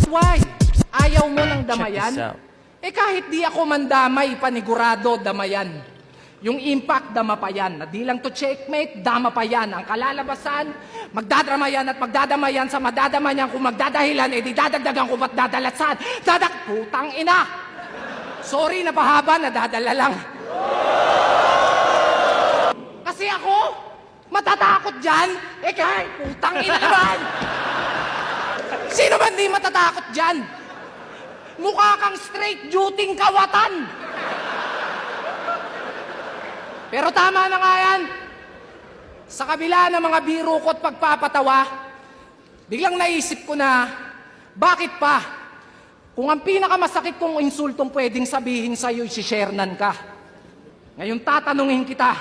why? Ayaw mo ng Check damayan? this out. Eh kahit di ako mandamay, panigurado, damayan. Yung impact, dama pa yan. Na di lang to checkmate, dama pa yan. Ang kalalabasan, magdadrama yan at magdadamayan sa madadama niyan. Kung magdadahilan, eh di dadagdagan ko ba't dadalasan? Putang ina! Sorry na pahaba, nadadala lang. Kasi ako, matatakot dyan, eh kahit putang ina naman! Sino ba hindi matatakot dyan? Mukha kang straight duty kawatan! Pero tama na nga yan. Sa kabila ng mga biro ko at pagpapatawa, biglang naisip ko na, bakit pa? Kung ang pinakamasakit kong insultong pwedeng sabihin sa'yo, si-sharenan ka. Ngayon tatanungin kita,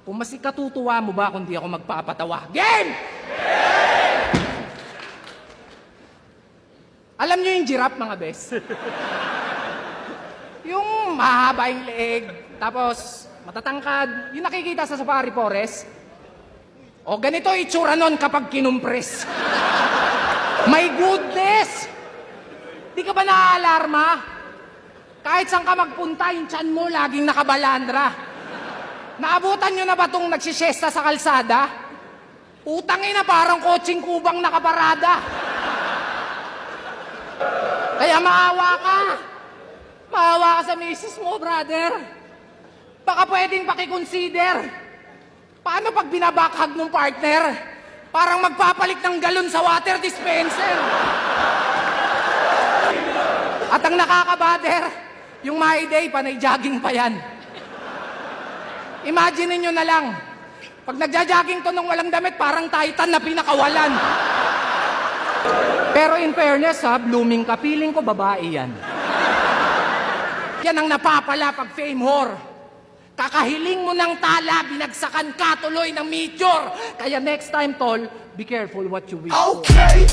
kung mas ikatutuwa mo ba kung di ako magpapatawa? Game! Alam nyo yung giraffe, mga bes? Yung mahaba yung leeg, tapos matatangkad, yung nakikita sa safari forest. O ganito itsura nun kapag kinumpres. My goodness! Di ka ba naaalarma? Kahit saan ka magpunta, yung tiyan mo laging nakabalandra. Naabutan nyo na ba itong nagsisiyesta sa kalsada? Utangin na parang kotseng kubang nakaparada. Kaya maawa ka. Maawa ka sa misis mo, brother. Baka pwedeng pakiconsider. Paano pag binabakhag ng partner? Parang magpapalit ng galon sa water dispenser. At ang nakakabader, yung my day, panay jogging pa yan. Imagine nyo na lang, pag nagja-jogging to nung walang damit, parang Titan na pinakawalan. Pero in fairness ha, blooming ka, feeling ko babae yan. Yan ang napapala pag fame whore. Kakahiling mo ng tala, binagsakan ka tuloy ng meteor. Kaya next time, tol, be careful what you wish for. Okay.